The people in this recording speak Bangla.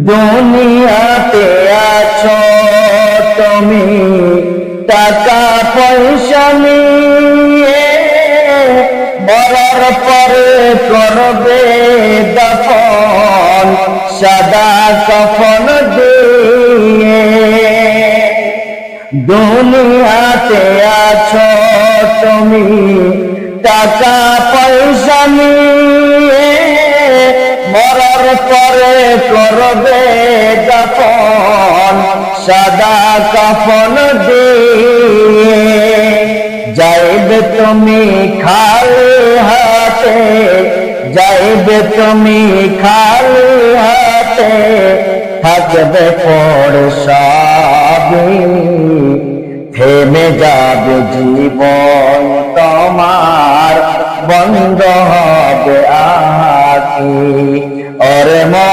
দুনিয়াতে আছো তুমি টাকা পয়সা নিয়ে, মরার পরে করবে দফন সাদা কাফন দিয়ে। দুনিয়াতে আছো তুমি টাকা পয়সা নিয়ে, মরার পরে করবে দফন সাদা কাফন দিয়ে। যাইবে তুমি খালি হাতে, যাইবে তুমি খালি হাতে, থাকবে পড়ে সবই, থেমে যাবে জীবন তোমার, বন্ধ হবে আঁখি। ওরে মা